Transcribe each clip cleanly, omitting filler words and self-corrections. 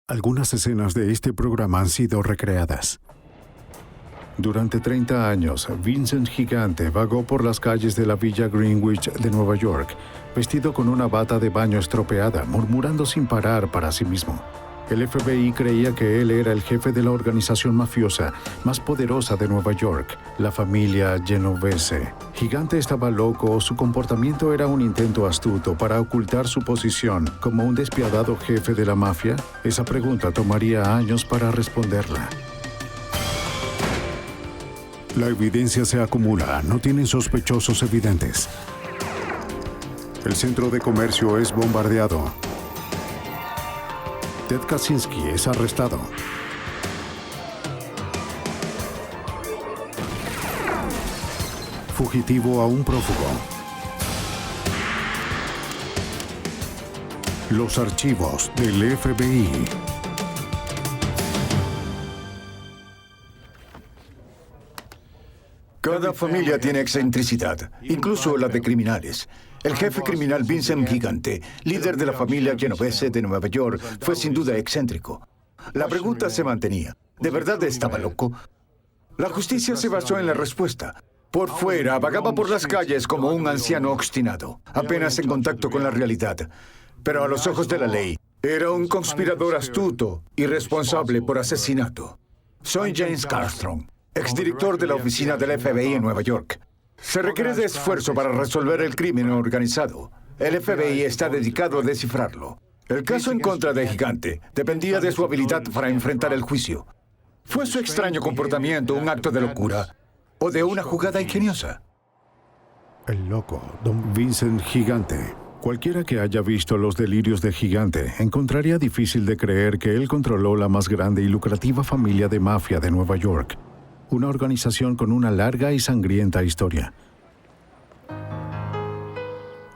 Algunas escenas de este programa han sido recreadas. Durante 30 años, Vincent Gigante vagó por las calles de la Villa Greenwich de Nueva York, vestido con una bata de baño estropeada, murmurando sin parar para sí mismo. El FBI creía que él era el jefe de la organización mafiosa más poderosa de Nueva York, la familia Genovese. Gigante estaba loco, su comportamiento era un intento astuto para ocultar su posición como un despiadado jefe de la mafia. Esa pregunta tomaría años para responderla. La evidencia se acumula, no tienen sospechosos evidentes. El centro de comercio es bombardeado. Ted Kaczynski es arrestado. Fugitivo a un prófugo. Los archivos del FBI. Cada familia tiene excentricidad, incluso la de criminales. El jefe criminal Vincent Gigante, líder de la familia Genovese de Nueva York, fue sin duda excéntrico. La pregunta se mantenía. ¿De verdad estaba loco? La justicia se basó en la respuesta. Por fuera, vagaba por las calles como un anciano obstinado, apenas en contacto con la realidad. Pero a los ojos de la ley, era un conspirador astuto y responsable por asesinato. Soy James Carstrom, exdirector de la oficina del FBI en Nueva York. Se requiere de esfuerzo para resolver el crimen organizado. El FBI está dedicado a descifrarlo. El caso en contra de Gigante dependía de su habilidad para enfrentar el juicio. ¿Fue su extraño comportamiento un acto de locura o de una jugada ingeniosa? El loco, don Vincent Gigante. Cualquiera que haya visto Los delirios de Gigante encontraría difícil de creer que él controló la más grande y lucrativa familia de mafia de Nueva York. Una organización con una larga y sangrienta historia.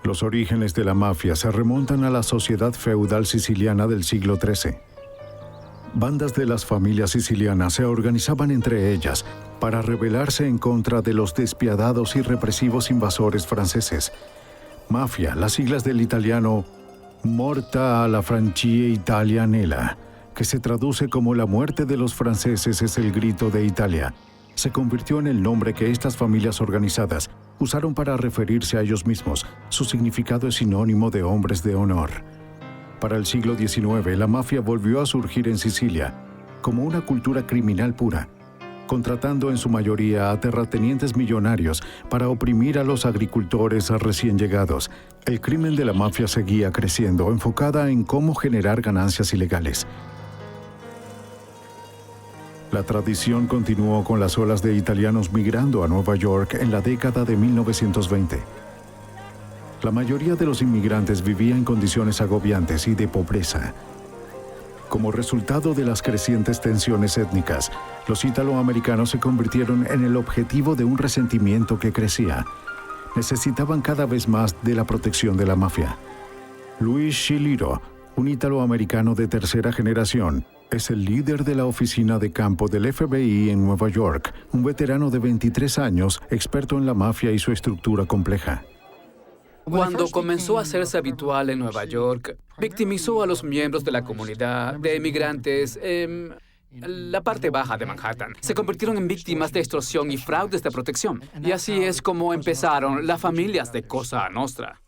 Los orígenes de la mafia se remontan a la sociedad feudal siciliana del siglo XIII. Bandas de las familias sicilianas se organizaban entre ellas para rebelarse en contra de los despiadados y represivos invasores franceses. Mafia, las siglas del italiano Morta alla Francie Italianella, que se traduce como la muerte de los franceses es el grito de Italia, se convirtió en el nombre que estas familias organizadas usaron para referirse a ellos mismos. Su significado es sinónimo de hombres de honor. Para el siglo XIX, la mafia volvió a surgir en Sicilia como una cultura criminal pura, contratando en su mayoría a terratenientes millonarios para oprimir a los agricultores recién llegados. El crimen de la mafia seguía creciendo, enfocada en cómo generar ganancias ilegales. La tradición continuó con las olas de italianos migrando a Nueva York en la década de 1920. La mayoría de los inmigrantes vivía en condiciones agobiantes y de pobreza. Como resultado de las crecientes tensiones étnicas, los italoamericanos se convirtieron en el objetivo de un resentimiento que crecía. Necesitaban cada vez más de la protección de la mafia. Luis Chiliro, un italoamericano de tercera generación, es el líder de la oficina de campo del FBI en Nueva York, un veterano de 23 años, experto en la mafia y su estructura compleja. Cuando comenzó a hacerse habitual en Nueva York, victimizó a los miembros de la comunidad de emigrantes la parte baja de Manhattan. Se convirtieron en víctimas de extorsión y fraudes de protección. Y así es como empezaron las familias de Cosa Nostra.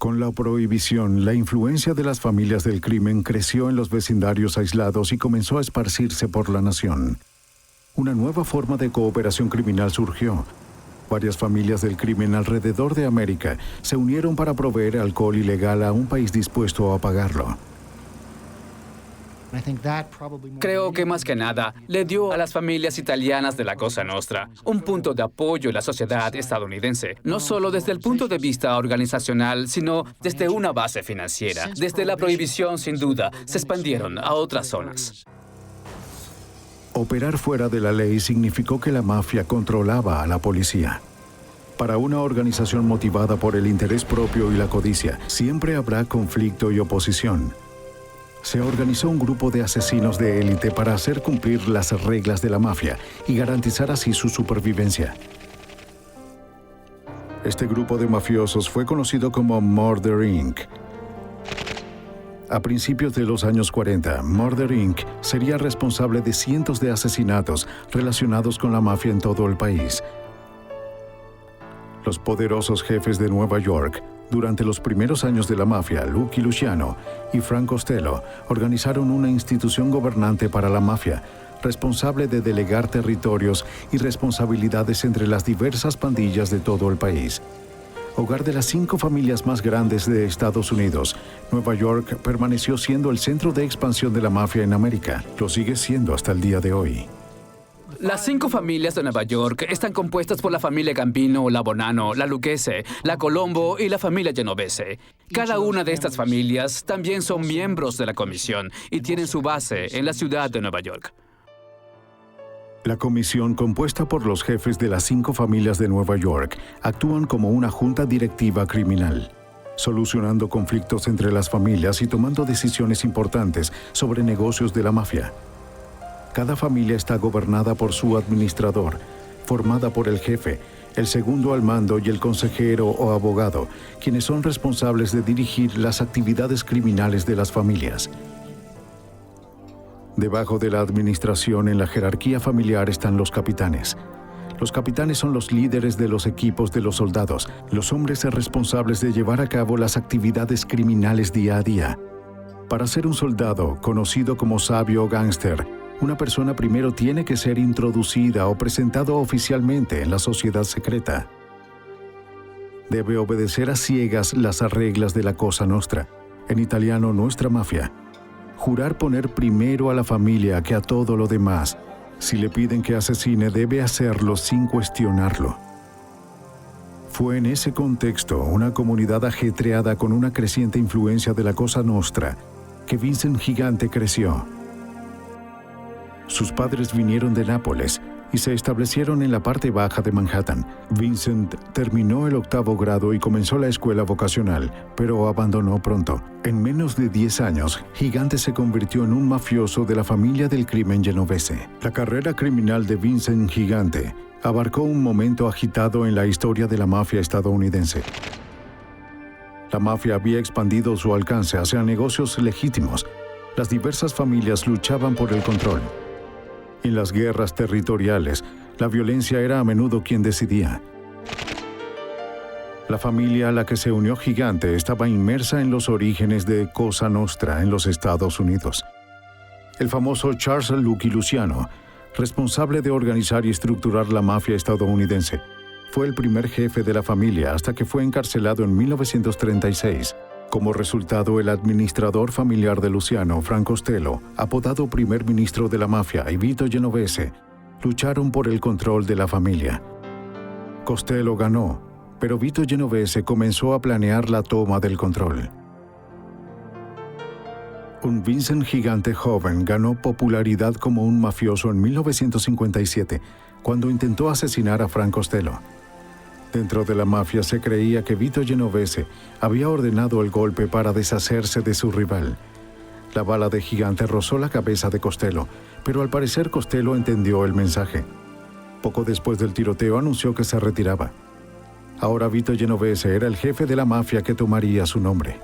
Con la prohibición, la influencia de las familias del crimen creció en los vecindarios aislados y comenzó a esparcirse por la nación. Una nueva forma de cooperación criminal surgió. Varias familias del crimen alrededor de América se unieron para proveer alcohol ilegal a un país dispuesto a pagarlo. Creo que más que nada le dio a las familias italianas de la Cosa Nostra un punto de apoyo en la sociedad estadounidense, no solo desde el punto de vista organizacional, sino desde una base financiera. Desde la prohibición, sin duda, se expandieron a otras zonas. Operar fuera de la ley significó que la mafia controlaba a la policía. Para una organización motivada por el interés propio y la codicia, siempre habrá conflicto y oposición. Se organizó un grupo de asesinos de élite para hacer cumplir las reglas de la mafia y garantizar así su supervivencia. Este grupo de mafiosos fue conocido como Murder Inc. A principios de los años 40, Murder Inc. sería responsable de cientos de asesinatos relacionados con la mafia en todo el país. Los poderosos jefes de Nueva York, durante los primeros años de la mafia, Lucky Luciano y Frank Costello, organizaron una institución gobernante para la mafia, responsable de delegar territorios y responsabilidades entre las diversas pandillas de todo el país. Hogar de las 5 familias más grandes de Estados Unidos, Nueva York permaneció siendo el centro de expansión de la mafia en América. Lo sigue siendo hasta el día de hoy. Las 5 familias de Nueva York están compuestas por la familia Gambino, la Bonanno, la Lucchese, la Colombo y la familia Genovese. Cada una de estas familias también son miembros de la comisión y tienen su base en la ciudad de Nueva York. La comisión, compuesta por los jefes de las 5 familias de Nueva York, actúan como una junta directiva criminal, solucionando conflictos entre las familias y tomando decisiones importantes sobre negocios de la mafia. Cada familia está gobernada por su administrador, formada por el jefe, el segundo al mando y el consejero o abogado, quienes son responsables de dirigir las actividades criminales de las familias. Debajo de la administración, en la jerarquía familiar, están los capitanes. Los capitanes son los líderes de los equipos de los soldados, los hombres responsables de llevar a cabo las actividades criminales día a día. Para ser un soldado, conocido como sabio o gángster, una persona primero tiene que ser introducida o presentado oficialmente en la sociedad secreta. Debe obedecer a ciegas las reglas de la Cosa Nostra, en italiano nuestra mafia. Jurar poner primero a la familia que a todo lo demás. Si le piden que asesine, debe hacerlo sin cuestionarlo. Fue en ese contexto, una comunidad ajetreada con una creciente influencia de la Cosa Nostra, que Vincent Gigante creció. Sus padres vinieron de Nápoles y se establecieron en la parte baja de Manhattan. Vincent terminó el 8º grado y comenzó la escuela vocacional, pero abandonó pronto. En menos de 10 años, Gigante se convirtió en un mafioso de la familia del crimen genovese. La carrera criminal de Vincent Gigante abarcó un momento agitado en la historia de la mafia estadounidense. La mafia había expandido su alcance hacia negocios legítimos. Las diversas familias luchaban por el control. En las guerras territoriales, la violencia era a menudo quien decidía. La familia a la que se unió Gigante estaba inmersa en los orígenes de Cosa Nostra en los Estados Unidos. El famoso Charles Lucky Luciano, responsable de organizar y estructurar la mafia estadounidense, fue el primer jefe de la familia hasta que fue encarcelado en 1936. Como resultado, el administrador familiar de Luciano, Frank Costello, apodado primer ministro de la mafia, y Vito Genovese, lucharon por el control de la familia. Costello ganó, pero Vito Genovese comenzó a planear la toma del control. Un Vincent Gigante joven ganó popularidad como un mafioso en 1957, cuando intentó asesinar a Frank Costello. Dentro de la mafia se creía que Vito Genovese había ordenado el golpe para deshacerse de su rival. La bala de Gigante rozó la cabeza de Costello, pero al parecer Costello entendió el mensaje. Poco después del tiroteo anunció que se retiraba. Ahora Vito Genovese era el jefe de la mafia que tomaría su nombre.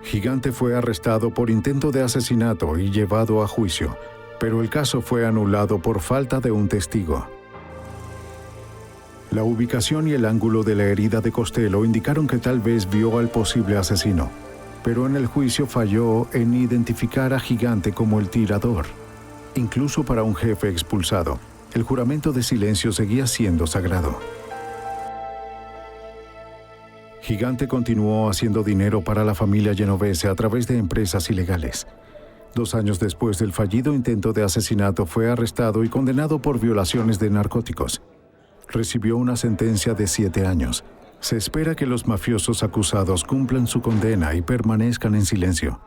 Gigante fue arrestado por intento de asesinato y llevado a juicio, pero el caso fue anulado por falta de un testigo. La ubicación y el ángulo de la herida de Costello indicaron que tal vez vio al posible asesino, pero en el juicio falló en identificar a Gigante como el tirador. Incluso para un jefe expulsado, el juramento de silencio seguía siendo sagrado. Gigante continuó haciendo dinero para la familia Genovese a través de empresas ilegales. 2 años después del fallido intento de asesinato, fue arrestado y condenado por violaciones de narcóticos. Recibió una sentencia de 7 años. Se espera que los mafiosos acusados cumplan su condena y permanezcan en silencio.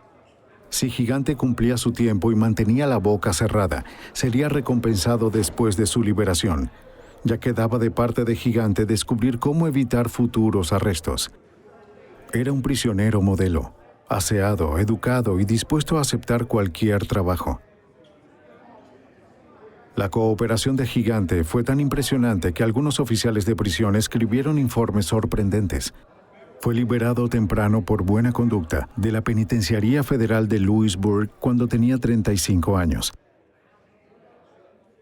Si Gigante cumplía su tiempo y mantenía la boca cerrada, sería recompensado después de su liberación. Ya quedaba de parte de Gigante descubrir cómo evitar futuros arrestos. Era un prisionero modelo, aseado, educado y dispuesto a aceptar cualquier trabajo. La cooperación de Gigante fue tan impresionante que algunos oficiales de prisión escribieron informes sorprendentes. Fue liberado temprano por buena conducta de la Penitenciaría Federal de Lewisburg cuando tenía 35 años.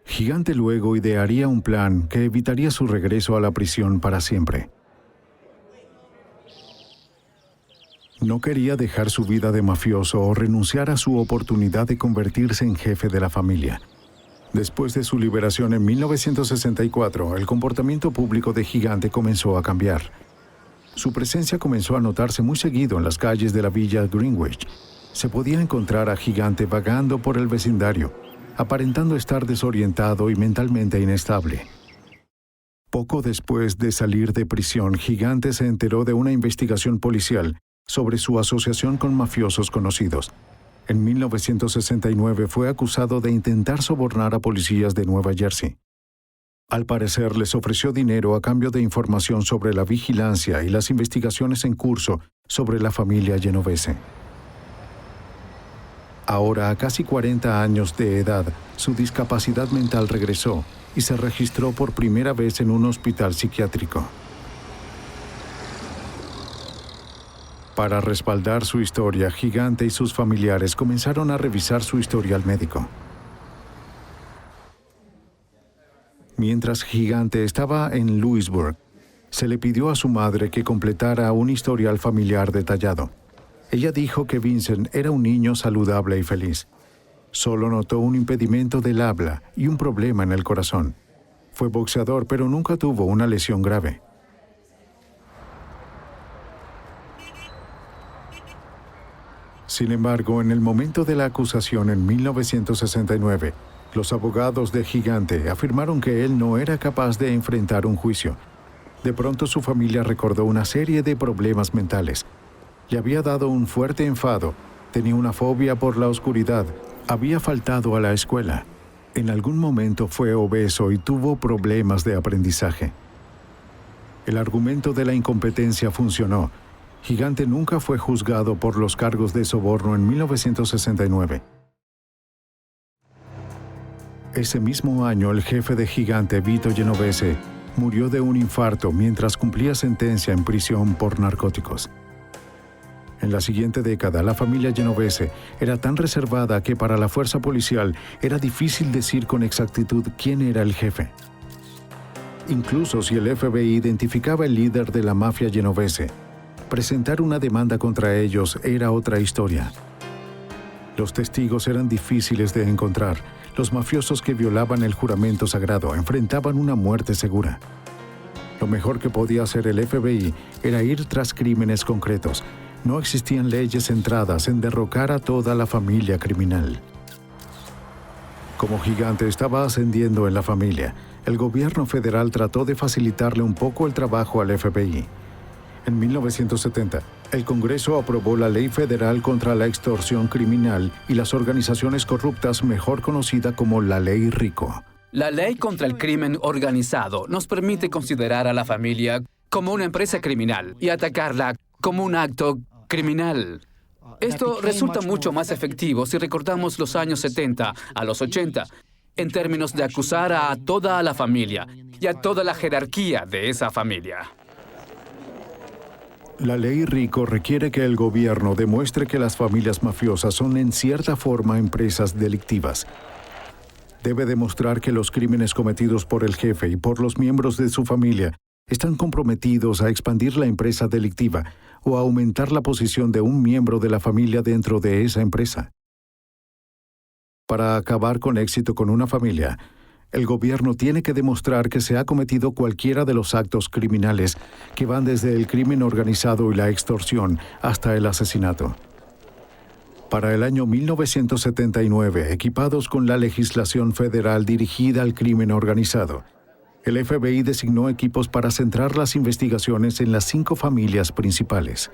Gigante luego idearía un plan que evitaría su regreso a la prisión para siempre. No quería dejar su vida de mafioso o renunciar a su oportunidad de convertirse en jefe de la familia. Después de su liberación en 1964, el comportamiento público de Gigante comenzó a cambiar. Su presencia comenzó a notarse muy seguido en las calles de la villa Greenwich. Se podía encontrar a Gigante vagando por el vecindario, aparentando estar desorientado y mentalmente inestable. Poco después de salir de prisión, Gigante se enteró de una investigación policial sobre su asociación con mafiosos conocidos. En 1969 fue acusado de intentar sobornar a policías de Nueva Jersey. Al parecer, les ofreció dinero a cambio de información sobre la vigilancia y las investigaciones en curso sobre la familia Genovese. Ahora, a casi 40 años de edad, su discapacidad mental regresó y se registró por primera vez en un hospital psiquiátrico. Para respaldar su historia, Gigante y sus familiares comenzaron a revisar su historial médico. Mientras Gigante estaba en Lewisburg, se le pidió a su madre que completara un historial familiar detallado. Ella dijo que Vincent era un niño saludable y feliz. Solo notó un impedimento del habla y un problema en el corazón. Fue boxeador, pero nunca tuvo una lesión grave. Sin embargo, en el momento de la acusación en 1969, los abogados de Gigante afirmaron que él no era capaz de enfrentar un juicio. De pronto su familia recordó una serie de problemas mentales. Le había dado un fuerte enfado, tenía una fobia por la oscuridad, había faltado a la escuela. En algún momento fue obeso y tuvo problemas de aprendizaje. El argumento de la incompetencia funcionó. Gigante nunca fue juzgado por los cargos de soborno en 1969. Ese mismo año, el jefe de Gigante, Vito Genovese, murió de un infarto mientras cumplía sentencia en prisión por narcóticos. En la siguiente década, la familia Genovese era tan reservada que para la fuerza policial era difícil decir con exactitud quién era el jefe. Incluso si el FBI identificaba el líder de la mafia Genovese, presentar una demanda contra ellos era otra historia. Los testigos eran difíciles de encontrar. Los mafiosos que violaban el juramento sagrado enfrentaban una muerte segura. Lo mejor que podía hacer el FBI era ir tras crímenes concretos. No existían leyes centradas en derrocar a toda la familia criminal. Como Gigante estaba ascendiendo en la familia, el gobierno federal trató de facilitarle un poco el trabajo al FBI. En 1970, el Congreso aprobó la Ley Federal contra la Extorsión Criminal y las organizaciones corruptas, mejor conocida como la Ley RICO. La ley contra el crimen organizado nos permite considerar a la familia como una empresa criminal y atacarla como un acto criminal. Esto resulta mucho más efectivo si recordamos los años 70 a los 80, en términos de acusar a toda la familia y a toda la jerarquía de esa familia. La ley RICO requiere que el gobierno demuestre que las familias mafiosas son en cierta forma empresas delictivas. Debe demostrar que los crímenes cometidos por el jefe y por los miembros de su familia están comprometidos a expandir la empresa delictiva o a aumentar la posición de un miembro de la familia dentro de esa empresa. Para acabar con éxito con una familia, el gobierno tiene que demostrar que se ha cometido cualquiera de los actos criminales que van desde el crimen organizado y la extorsión hasta el asesinato. Para el año 1979, equipados con la legislación federal dirigida al crimen organizado, el FBI designó equipos para centrar las investigaciones en las 5 familias principales.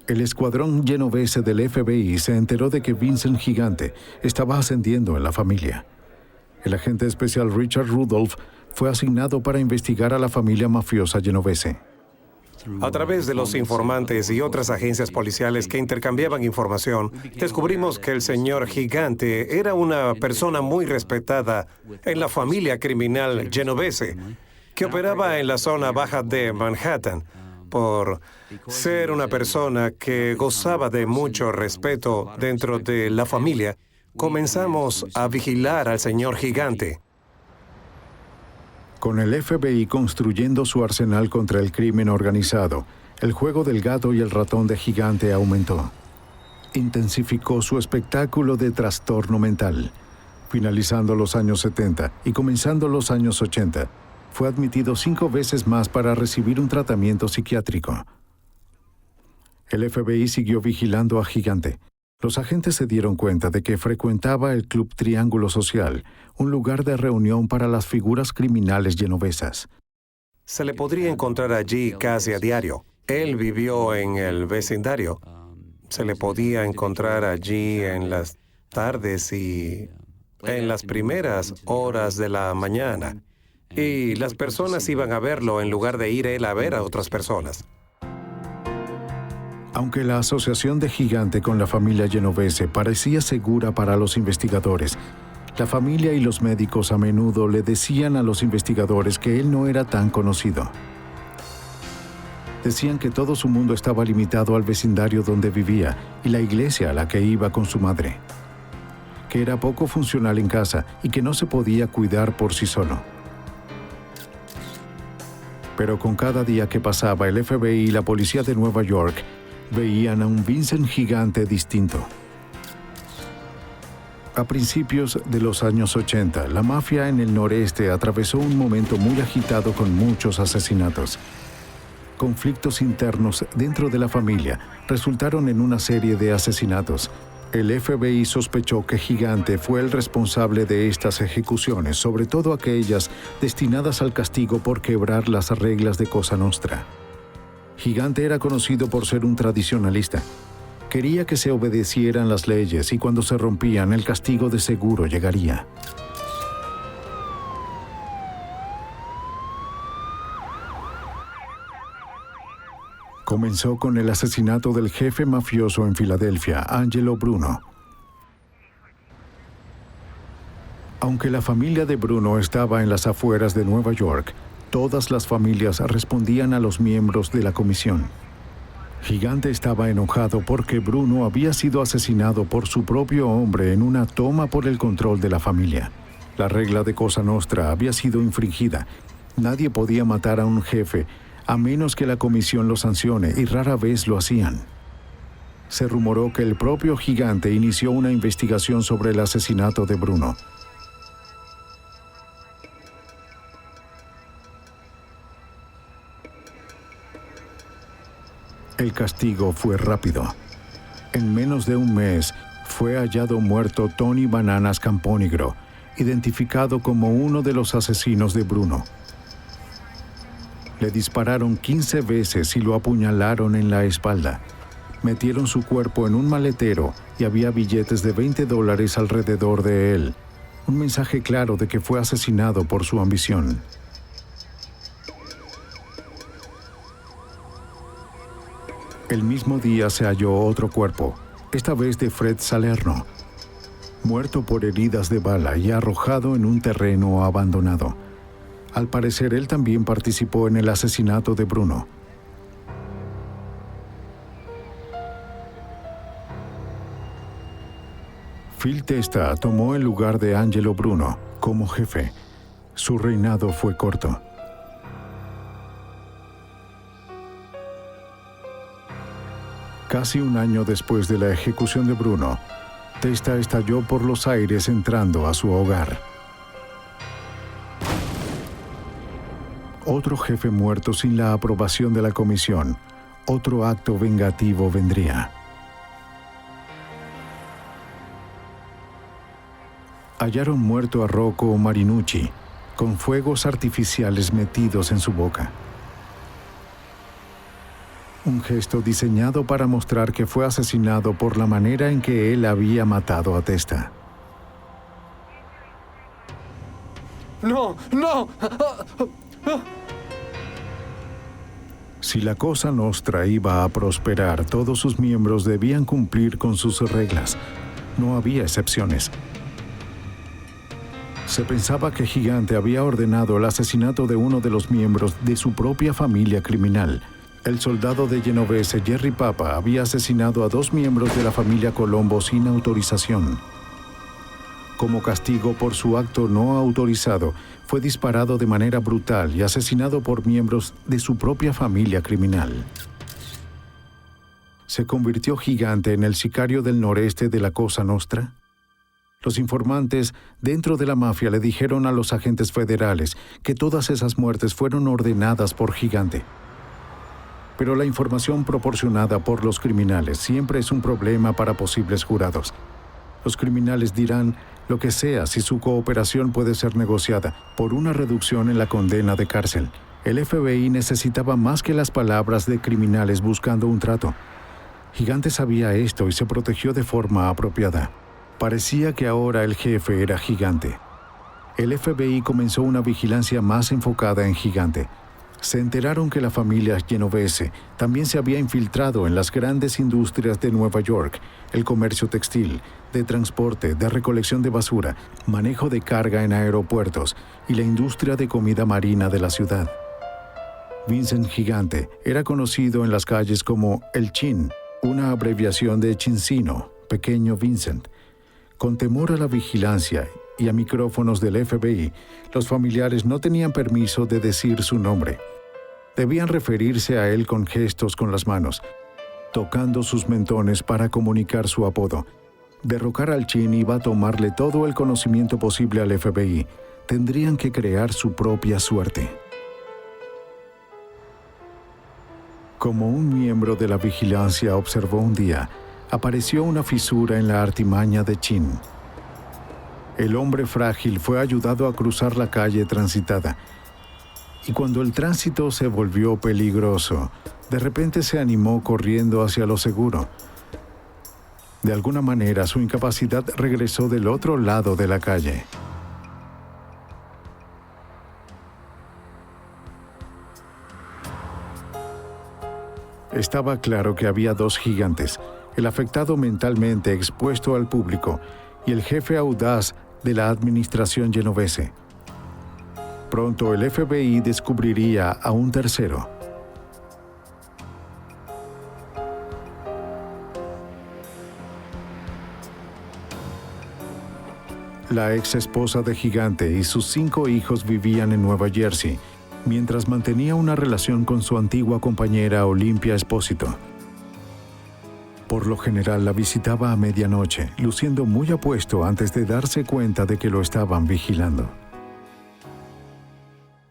El escuadrón Genovese del FBI se enteró de que Vincent Gigante estaba ascendiendo en la familia. El agente especial Richard Rudolph fue asignado para investigar a la familia mafiosa Genovese. A través de los informantes y otras agencias policiales que intercambiaban información, descubrimos que el señor Gigante era una persona muy respetada en la familia criminal Genovese, que operaba en la zona baja de Manhattan. por ser una persona que gozaba de mucho respeto dentro de la familia, comenzamos a vigilar al señor Gigante. Con el FBI construyendo su arsenal contra el crimen organizado, el juego del gato y el ratón de Gigante aumentó. Intensificó su espectáculo de trastorno mental. Finalizando los años 70 y comenzando los años 80, fue admitido 5 veces más para recibir un tratamiento psiquiátrico. El FBI siguió vigilando a Gigante. Los agentes se dieron cuenta de que frecuentaba el Club Triángulo Social, un lugar de reunión para las figuras criminales genovesas. Se le podría encontrar allí casi a diario. Él vivió en el vecindario. Se le podía encontrar allí en las tardes y en las primeras horas de la mañana. Y las personas iban a verlo en lugar de ir él a ver a otras personas. Aunque la asociación de Gigante con la familia genovese parecía segura para los investigadores, la familia y los médicos a menudo le decían a los investigadores que él no era tan conocido. Decían que todo su mundo estaba limitado al vecindario donde vivía y la iglesia a la que iba con su madre, que era poco funcional en casa y que no se podía cuidar por sí solo. Pero con cada día que pasaba, el FBI y la policía de Nueva York veían a un Vincent Gigante distinto. A principios de los años 80, la mafia en el noreste atravesó un momento muy agitado con muchos asesinatos. Conflictos internos dentro de la familia resultaron en una serie de asesinatos. El FBI sospechó que Gigante fue el responsable de estas ejecuciones, sobre todo aquellas destinadas al castigo por quebrar las reglas de Cosa Nostra. Gigante era conocido por ser un tradicionalista. Quería que se obedecieran las leyes y cuando se rompían, el castigo de seguro llegaría. Comenzó con el asesinato del jefe mafioso en Filadelfia, Angelo Bruno. Aunque la familia de Bruno estaba en las afueras de Nueva York, todas las familias respondían a los miembros de la comisión. Gigante estaba enojado porque Bruno había sido asesinado por su propio hombre en una toma por el control de la familia. La regla de Cosa Nostra había sido infringida. Nadie podía matar a un jefe a menos que la comisión lo sancione, y rara vez lo hacían. Se rumoró que el propio Gigante inició una investigación sobre el asesinato de Bruno. El castigo fue rápido. En menos de un mes, fue hallado muerto Tony Bananas Campónigro, identificado como uno de los asesinos de Bruno. Le dispararon 15 veces y lo apuñalaron en la espalda. Metieron su cuerpo en un maletero y había billetes de $20 alrededor de él. Un mensaje claro de que fue asesinado por su ambición. El mismo día se halló otro cuerpo, esta vez de Fred Salerno, muerto por heridas de bala y arrojado en un terreno abandonado. Al parecer, él también participó en el asesinato de Bruno. Phil Testa tomó el lugar de Angelo Bruno como jefe. Su reinado fue corto. Casi un año después de la ejecución de Bruno, Testa estalló por los aires entrando a su hogar. Otro jefe muerto sin la aprobación de la comisión. Otro acto vengativo vendría. Hallaron muerto a Rocco Marinucci, con fuegos artificiales metidos en su boca. Un gesto diseñado para mostrar que fue asesinado por la manera en que él había matado a Testa. ¡No! ¡No! Si la Cosa Nostra iba a prosperar, todos sus miembros debían cumplir con sus reglas. No había excepciones. Se pensaba que Gigante había ordenado el asesinato de uno de los miembros de su propia familia criminal, El soldado de Genovese, Jerry Papa, había asesinado a 2 miembros de la familia Colombo sin autorización. Como castigo por su acto no autorizado, fue disparado de manera brutal y asesinado por miembros de su propia familia criminal. ¿Se convirtió Gigante en el sicario del noreste de la Cosa Nostra? Los informantes dentro de la mafia le dijeron a los agentes federales que todas esas muertes fueron ordenadas por Gigante. Pero la información proporcionada por los criminales siempre es un problema para posibles jurados. Los criminales dirán lo que sea si su cooperación puede ser negociada por una reducción en la condena de cárcel. El FBI necesitaba más que las palabras de criminales buscando un trato. Gigante sabía esto y se protegió de forma apropiada. Parecía que ahora el jefe era Gigante. El FBI comenzó una vigilancia más enfocada en Gigante. Se enteraron que la familia Genovese también se había infiltrado en las grandes industrias de Nueva York, el comercio textil, de transporte, de recolección de basura, manejo de carga en aeropuertos y la industria de comida marina de la ciudad. Vincent Gigante era conocido en las calles como el Chin, una abreviación de Chincino, pequeño Vincent. Con temor a la vigilancia y a micrófonos del FBI, los familiares no tenían permiso de decir su nombre. Debían referirse a él con gestos con las manos, tocando sus mentones para comunicar su apodo. Derrocar al Chin iba a tomarle todo el conocimiento posible al FBI. Tendrían que crear su propia suerte. Como un miembro de la vigilancia observó un día, apareció una fisura en la artimaña de Chin. El hombre frágil fue ayudado a cruzar la calle transitada. Y cuando el tránsito se volvió peligroso, de repente se animó corriendo hacia lo seguro. De alguna manera, su incapacidad regresó del otro lado de la calle. Estaba claro que había 2 gigantes, el afectado mentalmente expuesto al público y el jefe audaz de la administración genovese. Pronto el FBI descubriría a un tercero. La ex esposa de Gigante y sus 5 hijos vivían en Nueva Jersey, mientras mantenía una relación con su antigua compañera Olympia Espósito. Por lo general la visitaba a medianoche, luciendo muy apuesto antes de darse cuenta de que lo estaban vigilando.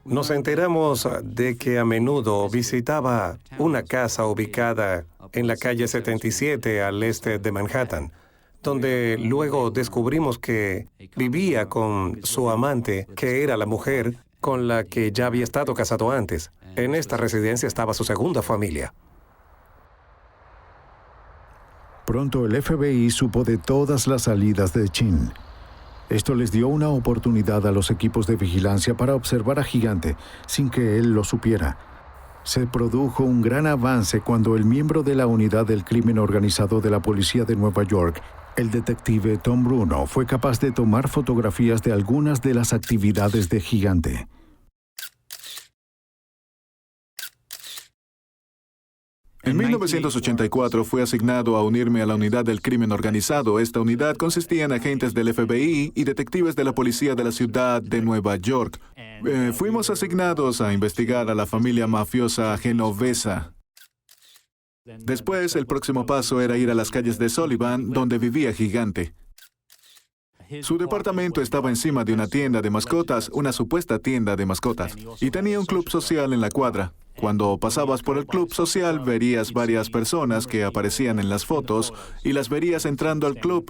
Nos enteramos de que a menudo visitaba una casa ubicada en la calle 77 al este de Manhattan, donde luego descubrimos que vivía con su amante, que era la mujer con la que ya había estado casado antes. En esta residencia estaba su segunda familia. Pronto el FBI supo de todas las salidas de Chin. Esto les dio una oportunidad a los equipos de vigilancia para observar a Gigante sin que él lo supiera. Se produjo un gran avance cuando el miembro de la unidad del crimen organizado de la policía de Nueva York, el detective Tom Bruno, fue capaz de tomar fotografías de algunas de las actividades de Gigante. En 1984 fui asignado a unirme a la unidad del crimen organizado. Esta unidad consistía en agentes del FBI y detectives de la policía de la ciudad de Nueva York. Fuimos asignados a investigar a la familia mafiosa genovesa. Después, el próximo paso era ir a las calles de Sullivan, donde vivía Gigante. Su departamento estaba encima de una tienda de mascotas, una supuesta tienda de mascotas, y tenía un club social en la cuadra. Cuando pasabas por el club social, verías varias personas que aparecían en las fotos y las verías entrando al club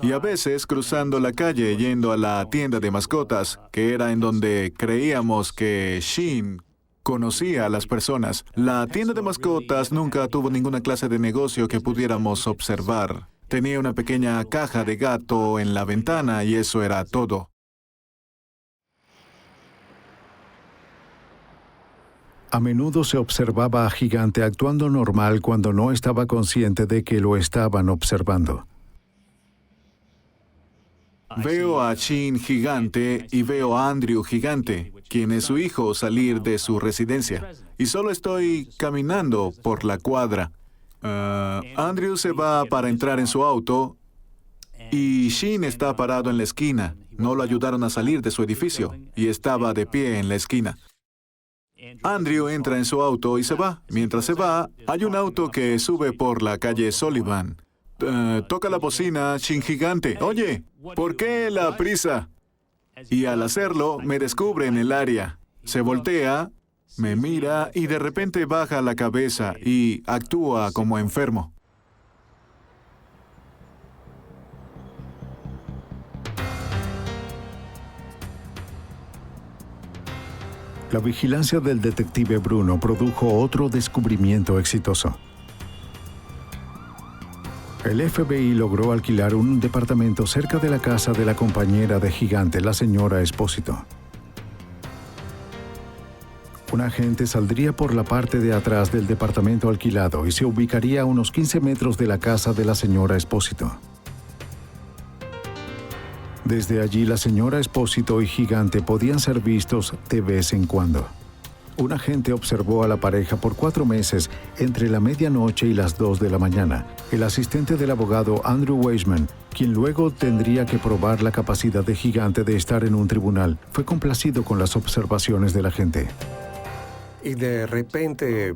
y a veces cruzando la calle yendo a la tienda de mascotas, que era en donde creíamos que Sheen conocía a las personas. La tienda de mascotas nunca tuvo ninguna clase de negocio que pudiéramos observar. Tenía una pequeña caja de gato en la ventana y eso era todo. A menudo se observaba a Gigante actuando normal cuando no estaba consciente de que lo estaban observando. Veo a Chin Gigante y veo a Andrew Gigante, quien es su hijo, salir de su residencia. Y solo estoy caminando por la cuadra. Andrew se va para entrar en su auto y Chin está parado en la esquina. No lo ayudaron a salir de su edificio y estaba de pie en la esquina. Andrew entra en su auto y se va. Mientras se va, hay un auto que sube por la calle Sullivan. Toca la bocina Chin Gigante. Oye, ¿por qué la prisa? Y al hacerlo, me descubre en el área. Se voltea, me mira y de repente baja la cabeza y actúa como enfermo. La vigilancia del detective Bruno produjo otro descubrimiento exitoso. El FBI logró alquilar un departamento cerca de la casa de la compañera de Gigante, la señora Espósito. Un agente saldría por la parte de atrás del departamento alquilado y se ubicaría a unos 15 metros de la casa de la señora Espósito. Desde allí, la señora Espósito y Gigante podían ser vistos de vez en cuando. Un agente observó a la pareja por 4 meses entre la medianoche y las 2 de la mañana. El asistente del abogado Andrew Weisman, quien luego tendría que probar la capacidad de Gigante de estar en un tribunal, fue complacido con las observaciones del agente. Y de repente,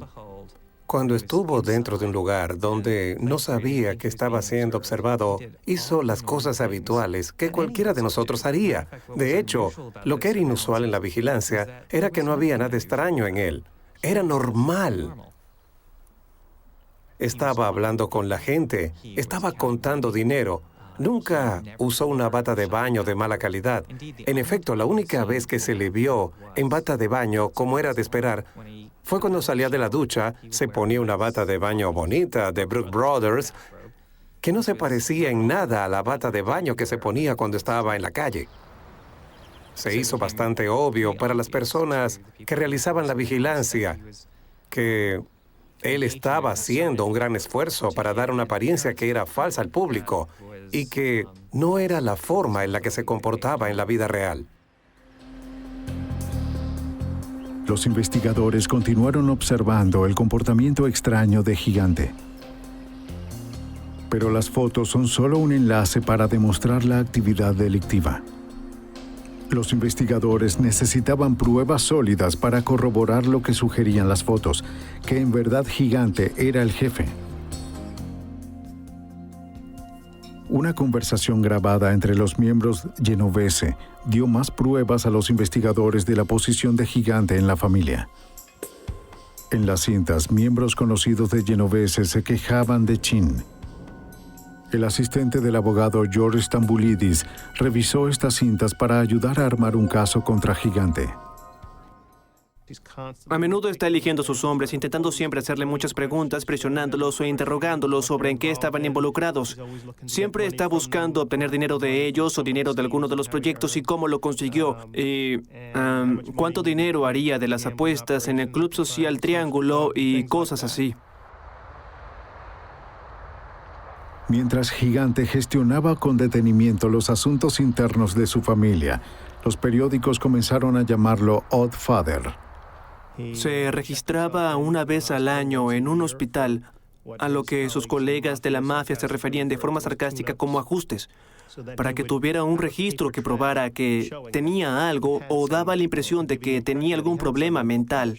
cuando estuvo dentro de un lugar donde no sabía que estaba siendo observado, hizo las cosas habituales que cualquiera de nosotros haría. De hecho, lo que era inusual en la vigilancia era que no había nada extraño en él. Era normal. Estaba hablando con la gente, estaba contando dinero. Nunca usó una bata de baño de mala calidad. En efecto, la única vez que se le vio en bata de baño, como era de esperar, fue cuando salía de la ducha, se ponía una bata de baño bonita de Brooks Brothers, que no se parecía en nada a la bata de baño que se ponía cuando estaba en la calle. Se hizo bastante obvio para las personas que realizaban la vigilancia que él estaba haciendo un gran esfuerzo para dar una apariencia que era falsa al público y que no era la forma en la que se comportaba en la vida real. Los investigadores continuaron observando el comportamiento extraño de Gigante. Pero las fotos son solo un enlace para demostrar la actividad delictiva. Los investigadores necesitaban pruebas sólidas para corroborar lo que sugerían las fotos, que en verdad Gigante era el jefe. Una conversación grabada entre los miembros Genovese dio más pruebas a los investigadores de la posición de Gigante en la familia. En las cintas, miembros conocidos de Genovese se quejaban de Chin. El asistente del abogado George Stambulidis revisó estas cintas para ayudar a armar un caso contra Gigante. A menudo está eligiendo a sus hombres, intentando siempre hacerle muchas preguntas, presionándolos o interrogándolos sobre en qué estaban involucrados. Siempre está buscando obtener dinero de ellos o dinero de alguno de los proyectos y cómo lo consiguió. Y cuánto dinero haría de las apuestas en el Club Social Triángulo y cosas así. Mientras Gigante gestionaba con detenimiento los asuntos internos de su familia, los periódicos comenzaron a llamarlo Odd Father. Se registraba una vez al año en un hospital, a lo que sus colegas de la mafia se referían de forma sarcástica como ajustes, para que tuviera un registro que probara que tenía algo o daba la impresión de que tenía algún problema mental.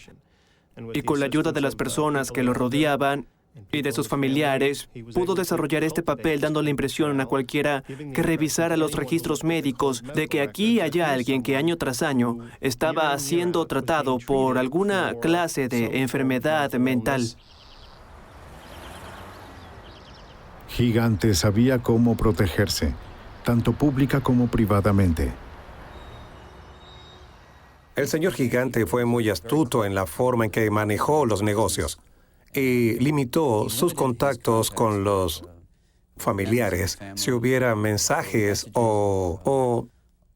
Y con la ayuda de las personas que lo rodeaban y de sus familiares, pudo desarrollar este papel dando la impresión a cualquiera que revisara los registros médicos de que aquí hay alguien que año tras año estaba siendo tratado por alguna clase de enfermedad mental. Gigante sabía cómo protegerse, tanto pública como privadamente. El señor Gigante fue muy astuto en la forma en que manejó los negocios y limitó sus contactos con los familiares si hubiera mensajes o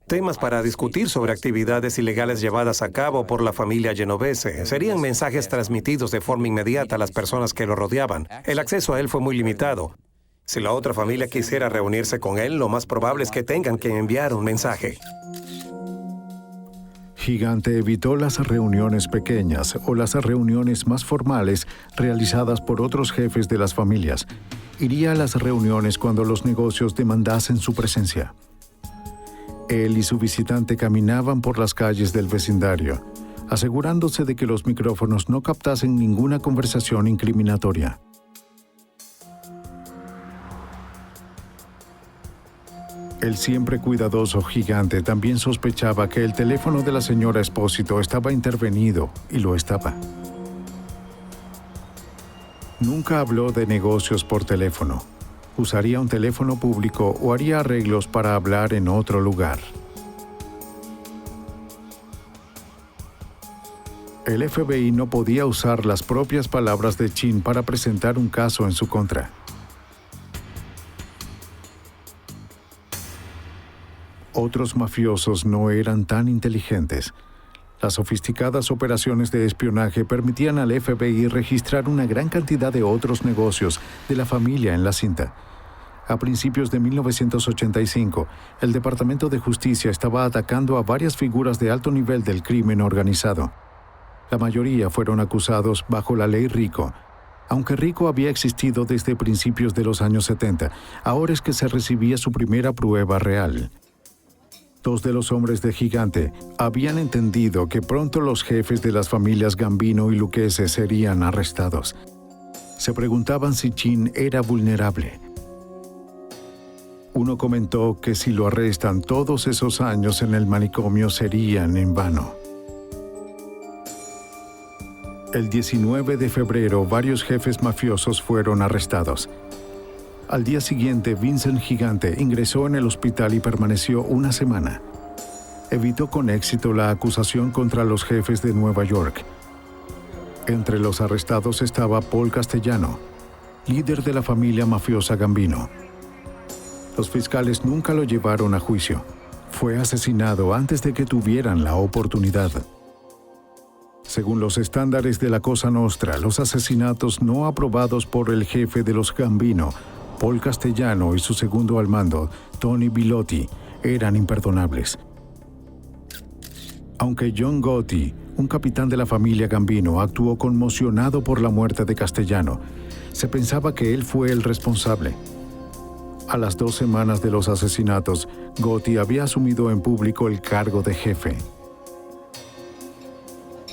temas para discutir sobre actividades ilegales llevadas a cabo por la familia Genovese. Serían mensajes transmitidos de forma inmediata a las personas que lo rodeaban. El acceso a él fue muy limitado. Si la otra familia quisiera reunirse con él, lo más probable es que tengan que enviar un mensaje. Gigante evitó las reuniones pequeñas o las reuniones más formales realizadas por otros jefes de las familias. Iría a las reuniones cuando los negocios demandasen su presencia. Él y su visitante caminaban por las calles del vecindario, asegurándose de que los micrófonos no captasen ninguna conversación incriminatoria. El siempre cuidadoso Gigante también sospechaba que el teléfono de la señora Espósito estaba intervenido, y lo estaba. Nunca habló de negocios por teléfono. Usaría un teléfono público o haría arreglos para hablar en otro lugar. El FBI no podía usar las propias palabras de Chin para presentar un caso en su contra. Otros mafiosos no eran tan inteligentes. Las sofisticadas operaciones de espionaje permitían al FBI registrar una gran cantidad de otros negocios de la familia en la cinta. A principios de 1985, el Departamento de Justicia estaba atacando a varias figuras de alto nivel del crimen organizado. La mayoría fueron acusados bajo la ley RICO. Aunque RICO había existido desde principios de los años 70, ahora es que se recibía su primera prueba real. Dos de los hombres de Gigante habían entendido que pronto los jefes de las familias Gambino y Lucchese serían arrestados. Se preguntaban si Chin era vulnerable. Uno comentó que si lo arrestan, todos esos años en el manicomio serían en vano. El 19 de febrero, varios jefes mafiosos fueron arrestados. Al día siguiente, Vincent Gigante ingresó en el hospital y permaneció una semana. Evitó con éxito la acusación contra los jefes de Nueva York. Entre los arrestados estaba Paul Castellano, líder de la familia mafiosa Gambino. Los fiscales nunca lo llevaron a juicio. Fue asesinado antes de que tuvieran la oportunidad. Según los estándares de la Cosa Nostra, los asesinatos no aprobados por el jefe de los Gambino, Paul Castellano, y su segundo al mando, Tony Bilotti, eran imperdonables. Aunque John Gotti, un capitán de la familia Gambino, actuó conmocionado por la muerte de Castellano, se pensaba que él fue el responsable. A las 2 semanas de los asesinatos, Gotti había asumido en público el cargo de jefe.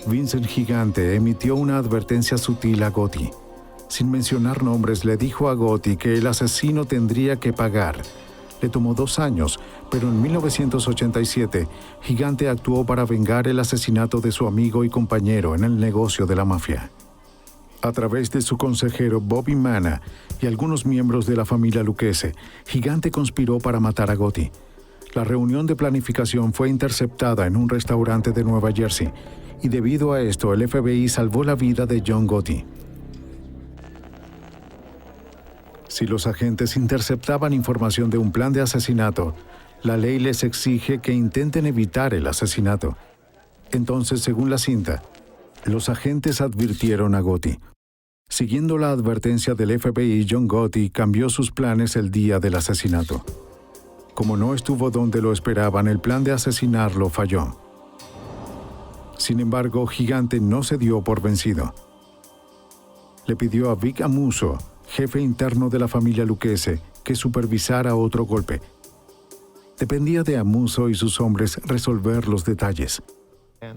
Vincent Gigante emitió una advertencia sutil a Gotti. Sin mencionar nombres, le dijo a Gotti que el asesino tendría que pagar. Le tomó 2 años, pero en 1987, Gigante actuó para vengar el asesinato de su amigo y compañero en el negocio de la mafia. A través de su consejero Bobby Manna y algunos miembros de la familia Lucchese, Gigante conspiró para matar a Gotti. La reunión de planificación fue interceptada en un restaurante de Nueva Jersey, y debido a esto, el FBI salvó la vida de John Gotti. Si los agentes interceptaban información de un plan de asesinato, la ley les exige que intenten evitar el asesinato. Entonces, según la cinta, los agentes advirtieron a Gotti. Siguiendo la advertencia del FBI, John Gotti cambió sus planes el día del asesinato. Como no estuvo donde lo esperaban, el plan de asesinarlo falló. Sin embargo, Gigante no se dio por vencido. Le pidió a Vic Amuso, jefe interno de la familia Lucchese, que supervisara otro golpe. Dependía de Amuso y sus hombres resolver los detalles.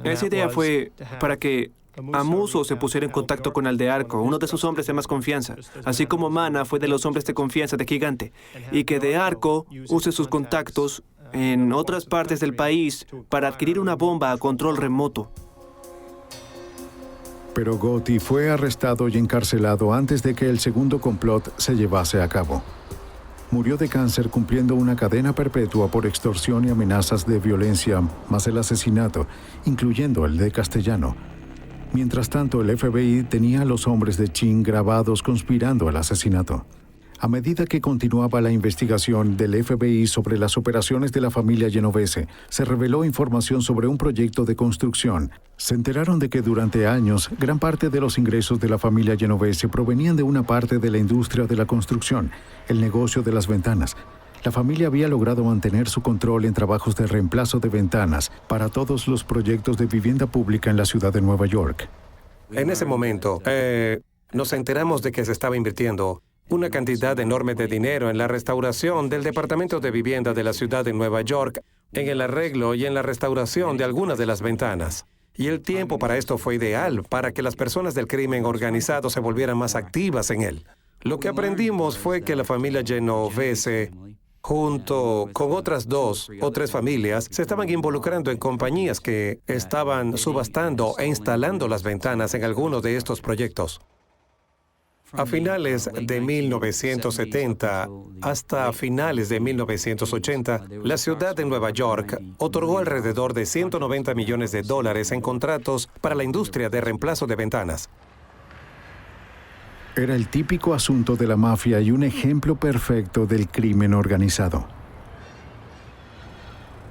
Esa idea fue para que Amuso se pusiera en contacto con Aldearco, uno de sus hombres de más confianza, así como Manna fue de los hombres de confianza de Gigante, y que De Arco use sus contactos en otras partes del país para adquirir una bomba a control remoto. Pero Gotti fue arrestado y encarcelado antes de que el segundo complot se llevase a cabo. Murió de cáncer cumpliendo una cadena perpetua por extorsión y amenazas de violencia, más el asesinato, incluyendo el de Castellano. Mientras tanto, el FBI tenía a los hombres de Chin grabados conspirando el asesinato. A medida que continuaba la investigación del FBI sobre las operaciones de la familia Genovese, se reveló información sobre un proyecto de construcción. Se enteraron de que durante años, gran parte de los ingresos de la familia Genovese provenían de una parte de la industria de la construcción, el negocio de las ventanas. La familia había logrado mantener su control en trabajos de reemplazo de ventanas para todos los proyectos de vivienda pública en la ciudad de Nueva York. En ese momento, nos enteramos de que se estaba invirtiendo una cantidad enorme de dinero en la restauración del Departamento de Vivienda de la ciudad de Nueva York, en el arreglo y en la restauración de algunas de las ventanas. Y el tiempo para esto fue ideal para que las personas del crimen organizado se volvieran más activas en él. Lo que aprendimos fue que la familia Genovese, junto con otras 2 o 3 familias, se estaban involucrando en compañías que estaban subastando e instalando las ventanas en algunos de estos proyectos. A finales de 1970 hasta finales de 1980, la ciudad de Nueva York otorgó alrededor de $190 millones en contratos para la industria de reemplazo de ventanas. Era el típico asunto de la mafia y un ejemplo perfecto del crimen organizado.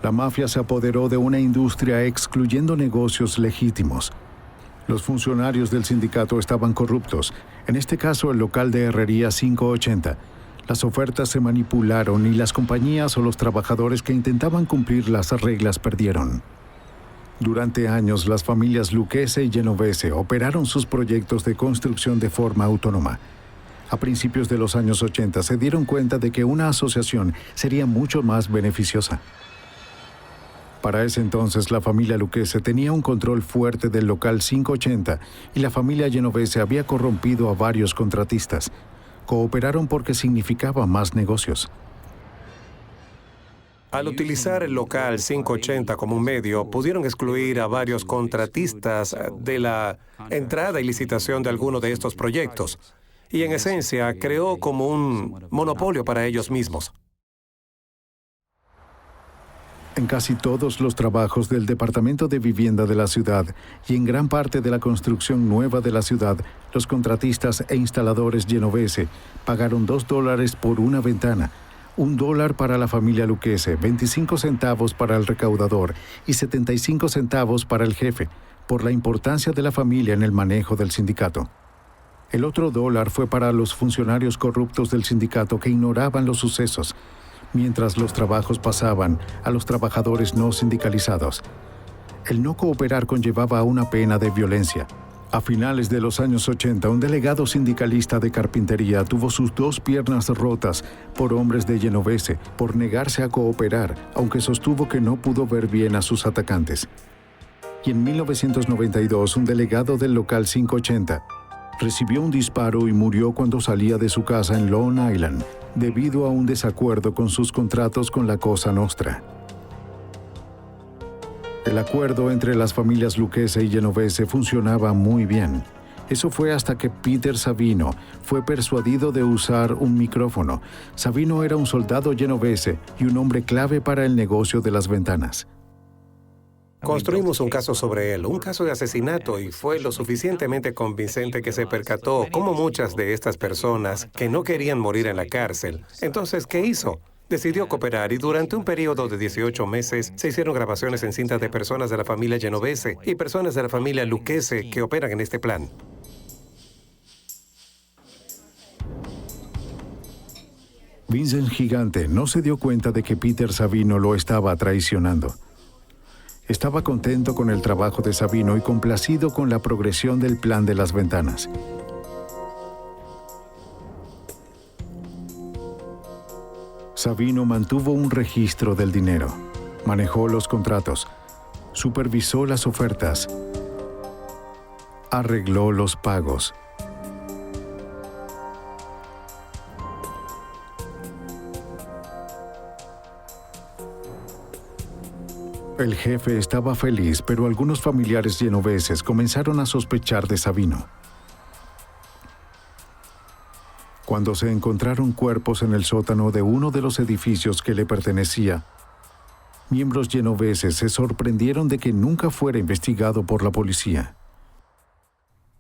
La mafia se apoderó de una industria excluyendo negocios legítimos. Los funcionarios del sindicato estaban corruptos, en este caso el local de herrería 580. Las ofertas se manipularon y las compañías o los trabajadores que intentaban cumplir las reglas perdieron. Durante años, las familias Lucchese y Genovese operaron sus proyectos de construcción de forma autónoma. A principios de los años 80 se dieron cuenta de que una asociación sería mucho más beneficiosa. Para ese entonces, la familia Lucchese tenía un control fuerte del local 580 y la familia Genovese había corrompido a varios contratistas. Cooperaron porque significaba más negocios. Al utilizar el local 580 como un medio, pudieron excluir a varios contratistas de la entrada y licitación de alguno de estos proyectos. Y en esencia, creó como un monopolio para ellos mismos. En casi todos los trabajos del Departamento de Vivienda de la ciudad y en gran parte de la construcción nueva de la ciudad, los contratistas e instaladores Genovese pagaron $2 por una ventana, $1 para la familia Lucchese, 25 centavos para el recaudador y 75 centavos para el jefe, por la importancia de la familia en el manejo del sindicato. El otro $1 fue para los funcionarios corruptos del sindicato que ignoraban los sucesos, mientras los trabajos pasaban a los trabajadores no sindicalizados. El no cooperar conllevaba una pena de violencia. A finales de los años 80, un delegado sindicalista de carpintería tuvo sus 2 piernas rotas por hombres de Genovese por negarse a cooperar, aunque sostuvo que no pudo ver bien a sus atacantes. Y en 1992, un delegado del local 580 recibió un disparo y murió cuando salía de su casa en Long Island, debido a un desacuerdo con sus contratos con la Cosa Nostra. El acuerdo entre las familias Lucchese y Genovese funcionaba muy bien. Eso fue hasta que Peter Savino fue persuadido de usar un micrófono. Savino era un soldado genovese y un hombre clave para el negocio de las ventanas. Construimos un caso sobre él, un caso de asesinato, y fue lo suficientemente convincente que se percató cómo muchas de estas personas que no querían morir en la cárcel. Entonces, ¿qué hizo? Decidió cooperar y durante un periodo de 18 meses se hicieron grabaciones en cinta de personas de la familia Genovese y personas de la familia Lucchese que operan en este plan. Vincent Gigante no se dio cuenta de que Peter Savino lo estaba traicionando. Estaba contento con el trabajo de Savino y complacido con la progresión del plan de las ventanas. Savino mantuvo un registro del dinero, manejó los contratos, supervisó las ofertas, arregló los pagos. El jefe estaba feliz, pero algunos familiares genoveses comenzaron a sospechar de Savino. Cuando se encontraron cuerpos en el sótano de uno de los edificios que le pertenecía, miembros genoveses se sorprendieron de que nunca fuera investigado por la policía.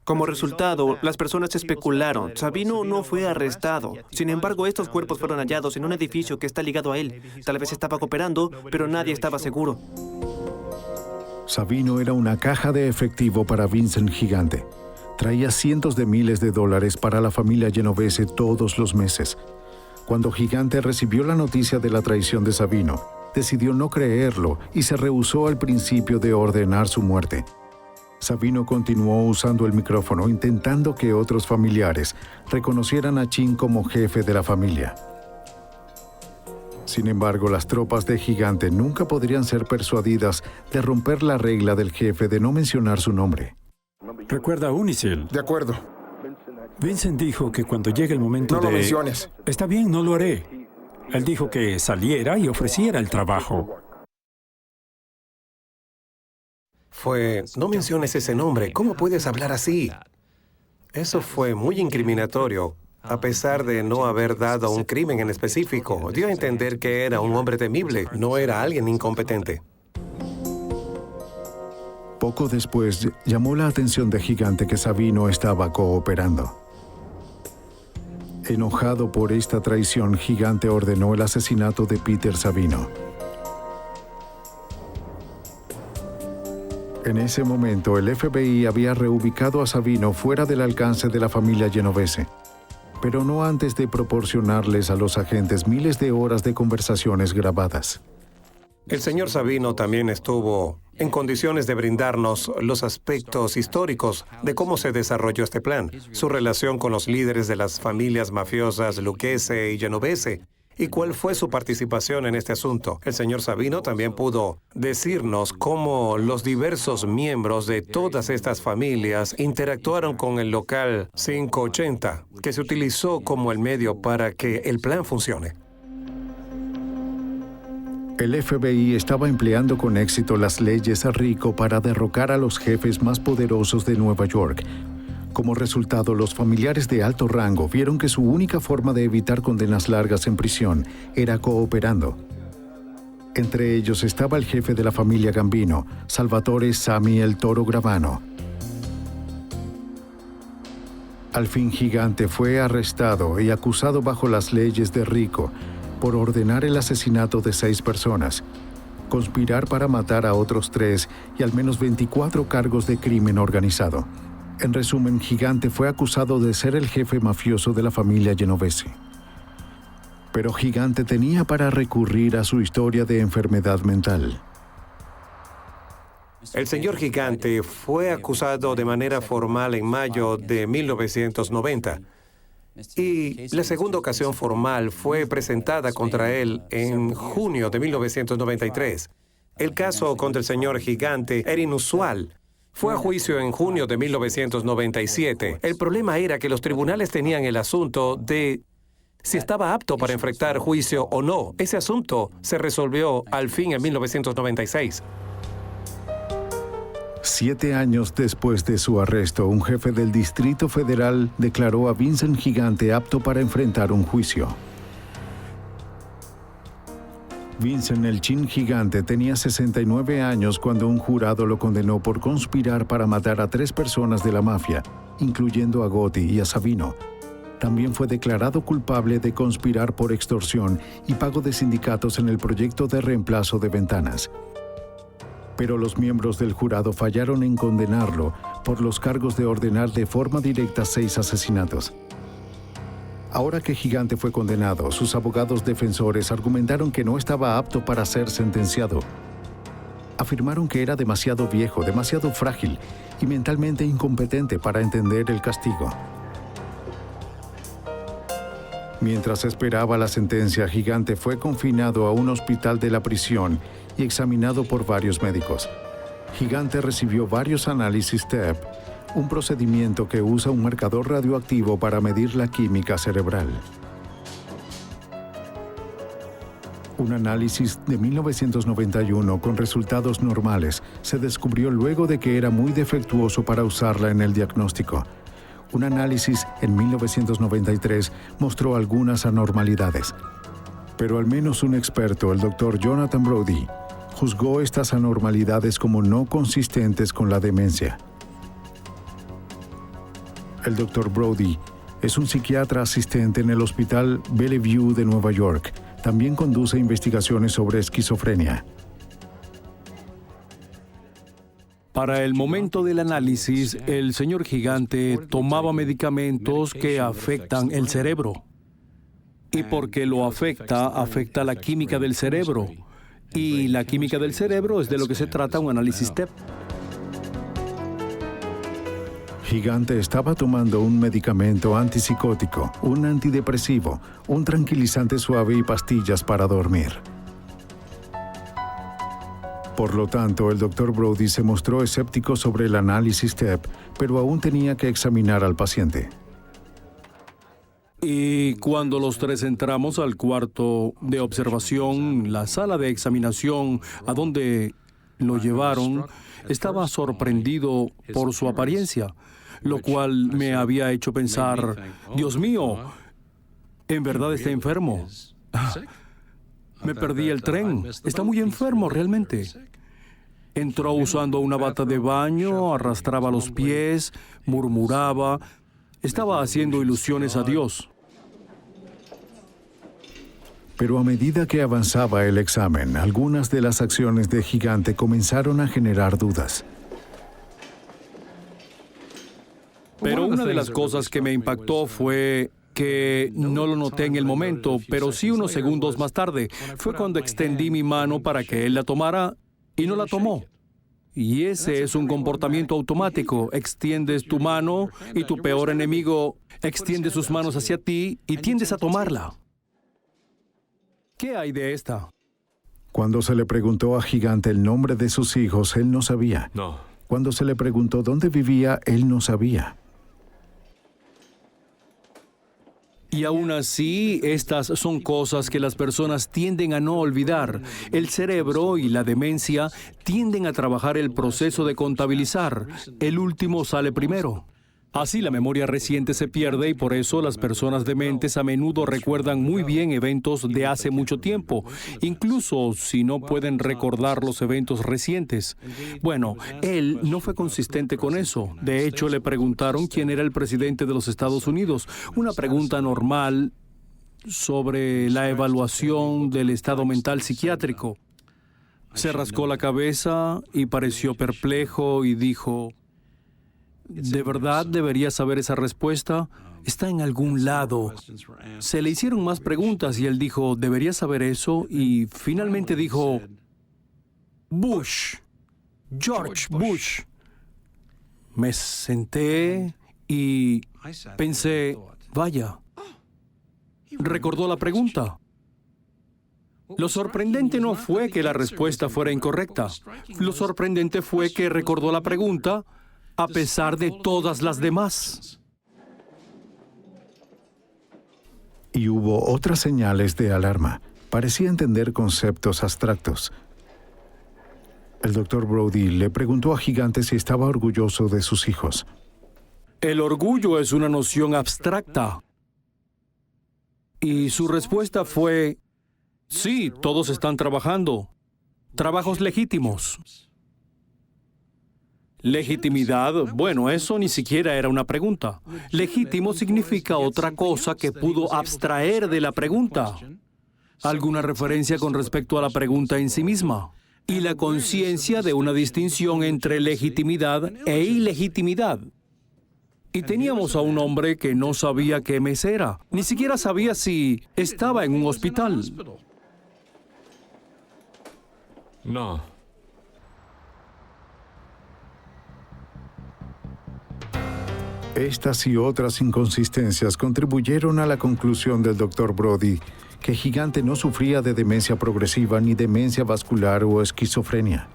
Como resultado, las personas especularon. Sabino no fue arrestado. Sin embargo, estos cuerpos fueron hallados en un edificio que está ligado a él. Tal vez estaba cooperando, pero nadie estaba seguro. Sabino era una caja de efectivo para Vincent Gigante. Traía cientos de miles de dólares para la familia Genovese todos los meses. Cuando Gigante recibió la noticia de la traición de Sabino, decidió no creerlo y se rehusó al principio de ordenar su muerte. Sabino continuó usando el micrófono, intentando que otros familiares reconocieran a Chin como jefe de la familia. Sin embargo, las tropas de Gigante nunca podrían ser persuadidas de romper la regla del jefe de no mencionar su nombre. Recuerda a Unicel. De acuerdo. Vincent dijo que cuando llegue el momento No de... lo menciones. Está bien, no lo haré. Él dijo que saliera y ofreciera el trabajo. No menciones ese nombre. ¿Cómo puedes hablar así? Eso fue muy incriminatorio. A pesar de no haber dado un crimen en específico, dio a entender que era un hombre temible, no era alguien incompetente. Poco después, llamó la atención de Gigante que Sabino estaba cooperando. Enojado por esta traición, Gigante ordenó el asesinato de Peter Sabino. En ese momento, el FBI había reubicado a Sabino fuera del alcance de la familia Genovese, pero no antes de proporcionarles a los agentes miles de horas de conversaciones grabadas. El señor Sabino también estuvo en condiciones de brindarnos los aspectos históricos de cómo se desarrolló este plan, su relación con los líderes de las familias mafiosas Lucchese y Genovese, y cuál fue su participación en este asunto. El señor Sabino también pudo decirnos cómo los diversos miembros de todas estas familias interactuaron con el local 580, que se utilizó como el medio para que el plan funcione. El FBI estaba empleando con éxito las leyes RICO para derrocar a los jefes más poderosos de Nueva York. Como resultado, los familiares de alto rango vieron que su única forma de evitar condenas largas en prisión era cooperando. Entre ellos estaba el jefe de la familia Gambino, Salvatore Sammy el Toro Gravano. Al fin, Gigante fue arrestado y acusado bajo las leyes de RICO por ordenar el asesinato de 6 personas, conspirar para matar a otros 3 y al menos 24 cargos de crimen organizado. En resumen, Gigante fue acusado de ser el jefe mafioso de la familia Genovese. Pero Gigante tenía para recurrir a su historia de enfermedad mental. El señor Gigante fue acusado de manera formal en mayo de 1990. Y la segunda ocasión formal fue presentada contra él en junio de 1993. El caso contra el señor Gigante era inusual. Fue a juicio en junio de 1997. El problema era que los tribunales tenían el asunto de si estaba apto para enfrentar juicio o no. Ese asunto se resolvió al fin en 1996. 7 años después de su arresto, un jefe del Distrito Federal declaró a Vincent Gigante apto para enfrentar un juicio. Vincent el Chin Gigante tenía 69 años cuando un jurado lo condenó por conspirar para matar a 3 personas de la mafia, incluyendo a Gotti y a Sabino. También fue declarado culpable de conspirar por extorsión y pago de sindicatos en el proyecto de reemplazo de ventanas. Pero los miembros del jurado fallaron en condenarlo por los cargos de ordenar de forma directa 6 asesinatos. Ahora que Gigante fue condenado, sus abogados defensores argumentaron que no estaba apto para ser sentenciado. Afirmaron que era demasiado viejo, demasiado frágil y mentalmente incompetente para entender el castigo. Mientras esperaba la sentencia, Gigante fue confinado a un hospital de la prisión y examinado por varios médicos. Gigante recibió varios análisis TEP, un procedimiento que usa un marcador radioactivo para medir la química cerebral. Un análisis de 1991 con resultados normales se descubrió luego de que era muy defectuoso para usarla en el diagnóstico. Un análisis en 1993 mostró algunas anormalidades. Pero al menos un experto, el Dr. Jonathan Brody, juzgó estas anormalidades como no consistentes con la demencia. El Dr. Brody es un psiquiatra asistente en el Hospital Bellevue de Nueva York. También conduce investigaciones sobre esquizofrenia. Para el momento del análisis, el señor Gigante tomaba medicamentos que afectan el cerebro. Y porque lo afecta la química del cerebro. Y la química del cerebro es de lo que se trata un análisis TEP. Gigante estaba tomando un medicamento antipsicótico, un antidepresivo, un tranquilizante suave y pastillas para dormir. Por lo tanto, el Dr. Brody se mostró escéptico sobre el análisis TEP, pero aún tenía que examinar al paciente. Y cuando los tres entramos al cuarto de observación, la sala de examinación a donde lo llevaron, estaba sorprendido por su apariencia, lo cual me había hecho pensar, Dios mío, en verdad está enfermo. Me perdí el tren, está muy enfermo realmente. Entró usando una bata de baño, arrastraba los pies, murmuraba, estaba haciendo ilusiones a Dios. Pero a medida que avanzaba el examen, algunas de las acciones de Gigante comenzaron a generar dudas. Pero una de las cosas que me impactó fue que no lo noté en el momento, pero sí unos segundos más tarde. Fue cuando extendí mi mano para que él la tomara y no la tomó. Y ese es un comportamiento automático. Extiendes tu mano y tu peor enemigo extiende sus manos hacia ti y tiendes a tomarla. ¿Qué hay de esta? Cuando se le preguntó a Gigante el nombre de sus hijos, él no sabía. Cuando se le preguntó dónde vivía, él no sabía. Y aún así, estas son cosas que las personas tienden a no olvidar. El cerebro y la demencia tienden a trabajar el proceso de contabilizar. El último sale primero. Así la memoria reciente se pierde y por eso las personas dementes a menudo recuerdan muy bien eventos de hace mucho tiempo, incluso si no pueden recordar los eventos recientes. Bueno, él no fue consistente con eso. De hecho, le preguntaron quién era el presidente de los Estados Unidos, una pregunta normal sobre la evaluación del estado mental psiquiátrico. Se rascó la cabeza y pareció perplejo y dijo, ¿de verdad debería saber esa respuesta? Está en algún lado. Se le hicieron más preguntas y él dijo, ¿debería saber eso? Y finalmente dijo, Bush, George Bush. Me senté y pensé, vaya, recordó la pregunta. Lo sorprendente no fue que la respuesta fuera incorrecta. Lo sorprendente fue que recordó la pregunta a pesar de todas las demás. Y hubo otras señales de alarma. Parecía entender conceptos abstractos. El Dr. Brody le preguntó a Gigante si estaba orgulloso de sus hijos. El orgullo es una noción abstracta. Y su respuesta fue, sí, todos están trabajando. Trabajos legítimos. Legitimidad, bueno, eso ni siquiera era una pregunta. Legítimo significa otra cosa que pudo abstraer de la pregunta. Alguna referencia con respecto a la pregunta en sí misma. Y la conciencia de una distinción entre legitimidad e ilegitimidad. Y teníamos a un hombre que no sabía qué mes era. Ni siquiera sabía si estaba en un hospital. No. Estas y otras inconsistencias contribuyeron a la conclusión del Dr. Brody que Gigante no sufría de demencia progresiva ni demencia vascular o esquizofrenia.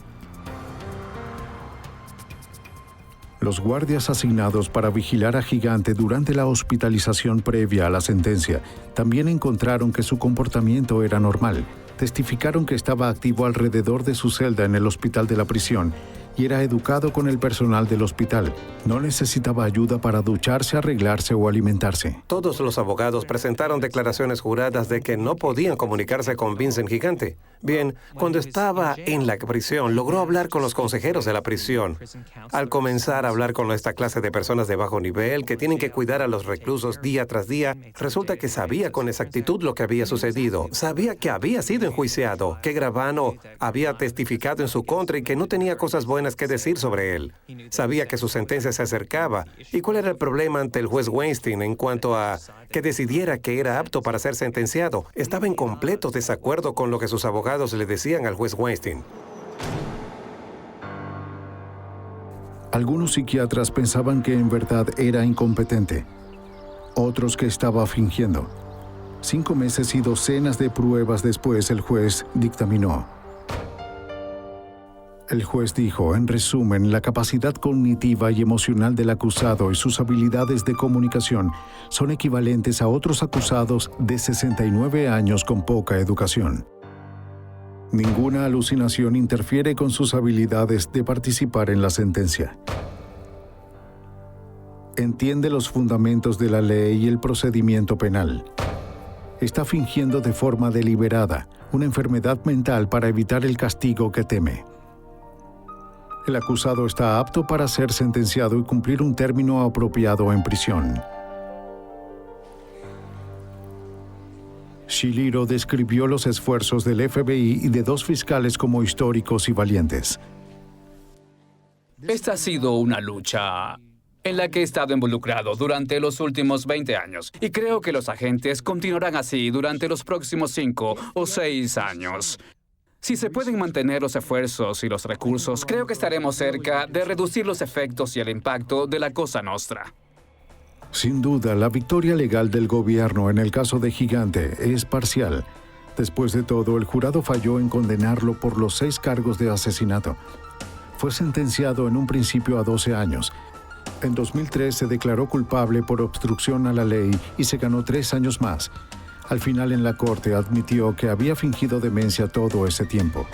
Los guardias asignados para vigilar a Gigante durante la hospitalización previa a la sentencia también encontraron que su comportamiento era normal. Testificaron que estaba activo alrededor de su celda en el hospital de la prisión y era educado con el personal del hospital. No necesitaba ayuda para ducharse, arreglarse o alimentarse. Todos los abogados presentaron declaraciones juradas de que no podían comunicarse con Vincent Gigante. Bien, cuando estaba en la prisión, logró hablar con los consejeros de la prisión. Al comenzar a hablar con esta clase de personas de bajo nivel que tienen que cuidar a los reclusos día tras día, resulta que sabía con exactitud lo que había sucedido. Sabía que había sido enjuiciado, que Gravano había testificado en su contra y que no tenía cosas buenas que decir sobre él. Sabía que su sentencia se acercaba. ¿Y cuál era el problema ante el juez Weinstein en cuanto a que decidiera que era apto para ser sentenciado? Estaba en completo desacuerdo con lo que sus abogados le decían al juez Weinstein. Algunos psiquiatras pensaban que en verdad era incompetente. Otros que estaba fingiendo. 5 meses y docenas de pruebas después, el juez dictaminó. El juez dijo, en resumen, la capacidad cognitiva y emocional del acusado y sus habilidades de comunicación son equivalentes a otros acusados de 69 años con poca educación. Ninguna alucinación interfiere con sus habilidades de participar en la sentencia. Entiende los fundamentos de la ley y el procedimiento penal. Está fingiendo de forma deliberada una enfermedad mental para evitar el castigo que teme. El acusado está apto para ser sentenciado y cumplir un término apropiado en prisión. Shiliro describió los esfuerzos del FBI y de 2 fiscales como históricos y valientes. Esta ha sido una lucha en la que he estado involucrado durante los últimos 20 años. Y creo que los agentes continuarán así durante los próximos 5 o 6 años. Si se pueden mantener los esfuerzos y los recursos, creo que estaremos cerca de reducir los efectos y el impacto de la Cosa Nostra. Sin duda, la victoria legal del gobierno en el caso de Gigante es parcial. Después de todo, el jurado falló en condenarlo por los 6 cargos de asesinato. Fue sentenciado en un principio a 12 años. En 2003 se declaró culpable por obstrucción a la ley y se ganó 3 años más. Al final en la corte admitió que había fingido demencia todo ese tiempo.